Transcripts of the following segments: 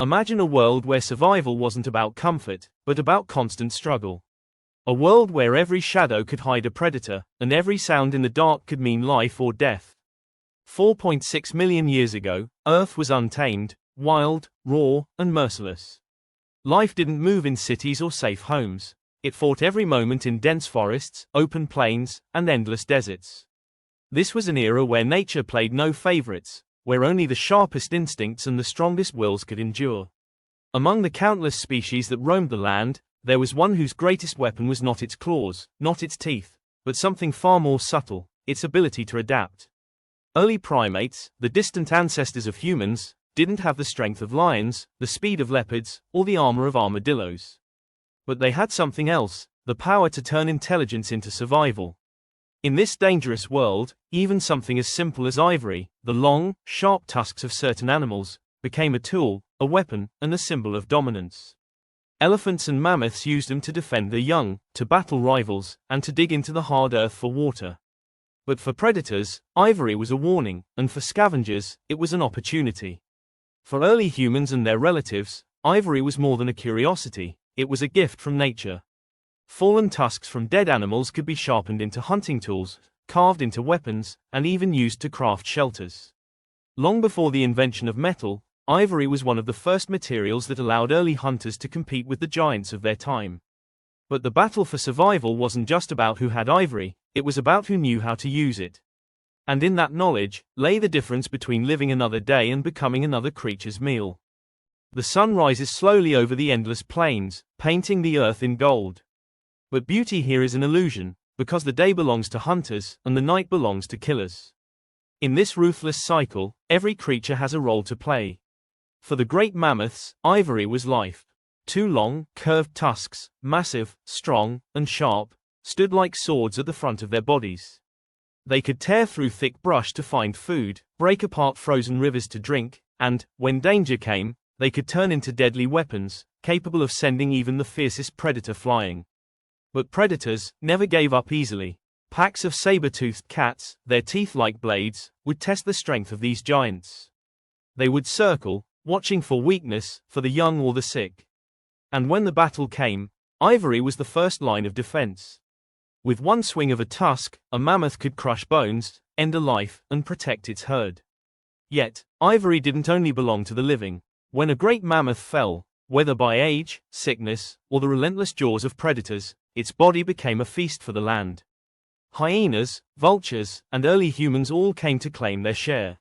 Imagine a world where survival wasn't about comfort, but about constant struggle. A world where every shadow could hide a predator, and every sound in the dark could mean life or death. 4.6 million years ago, Earth was untamed, wild, raw, and merciless. Life didn't move in cities or safe homes. It fought every moment in dense forests, open plains, and endless deserts. This was an era where nature played no favorites, where only the sharpest instincts and the strongest wills could endure. Among the countless species that roamed the land, there was one whose greatest weapon was not its claws, not its teeth, but something far more subtle, its ability to adapt. Early primates, the distant ancestors of humans, didn't have the strength of lions, the speed of leopards, or the armor of armadillos. But they had something else, the power to turn intelligence into survival. In this dangerous world, even something as simple as ivory, the long, sharp tusks of certain animals, became a tool, a weapon, and a symbol of dominance. Elephants and mammoths used them to defend their young, to battle rivals, and to dig into the hard earth for water. But for predators, ivory was a warning, and for scavengers, it was an opportunity. For early humans and their relatives, ivory was more than a curiosity, it was a gift from nature. Fallen tusks from dead animals could be sharpened into hunting tools, carved into weapons, and even used to craft shelters. Long before the invention of metal, ivory was one of the first materials that allowed early hunters to compete with the giants of their time. But the battle for survival wasn't just about who had ivory, it was about who knew how to use it. And in that knowledge, lay the difference between living another day and becoming another creature's meal. The sun rises slowly over the endless plains, painting the earth in gold. But beauty here is an illusion, because the day belongs to hunters, and the night belongs to killers. In this ruthless cycle, every creature has a role to play. For the great mammoths, ivory was life. Two long, curved tusks, massive, strong, and sharp, stood like swords at the front of their bodies. They could tear through thick brush to find food, break apart frozen rivers to drink, and, when danger came, they could turn into deadly weapons, capable of sending even the fiercest predator flying. But predators never gave up easily. Packs of saber-toothed cats, their teeth like blades, would test the strength of these giants. They would circle, watching for weakness, for the young or the sick. And when the battle came, ivory was the first line of defense. With one swing of a tusk, a mammoth could crush bones, end a life, and protect its herd. Yet, ivory didn't only belong to the living. When a great mammoth fell, whether by age, sickness, or the relentless jaws of predators, its body became a feast for the land. Hyenas, vultures, and early humans all came to claim their share.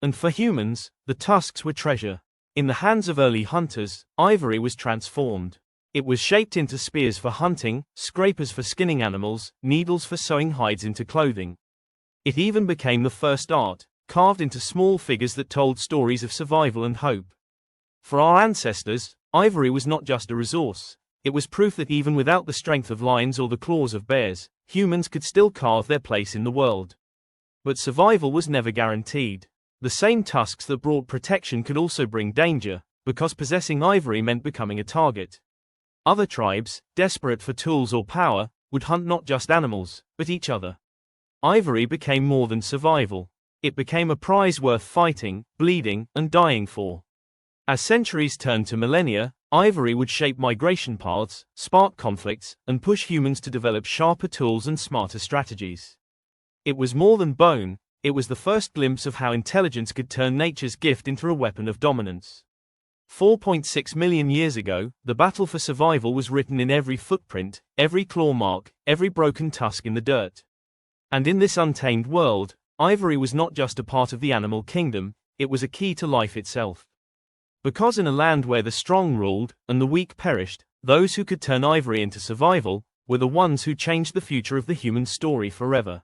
And for humans, the tusks were treasure. In the hands of early hunters, ivory was transformed. It was shaped into spears for hunting, scrapers for skinning animals, needles for sewing hides into clothing. It even became the first art, carved into small figures that told stories of survival and hope. For our ancestors, ivory was not just a resource. It was proof that even without the strength of lions or the claws of bears, humans could still carve their place in the world. But survival was never guaranteed. The same tusks that brought protection could also bring danger, because possessing ivory meant becoming a target. Other tribes, desperate for tools or power, would hunt not just animals, but each other. Ivory became more than survival. It became a prize worth fighting, bleeding, and dying for. As centuries turned to millennia, ivory would shape migration paths, spark conflicts, and push humans to develop sharper tools and smarter strategies. It was more than bone, it was the first glimpse of how intelligence could turn nature's gift into a weapon of dominance. 4.6 million years ago, the battle for survival was written in every footprint, every claw mark, every broken tusk in the dirt. And in this untamed world, ivory was not just a part of the animal kingdom, it was a key to life itself. Because in a land where the strong ruled, and the weak perished, those who could turn ivory into survival, were the ones who changed the future of the human story forever.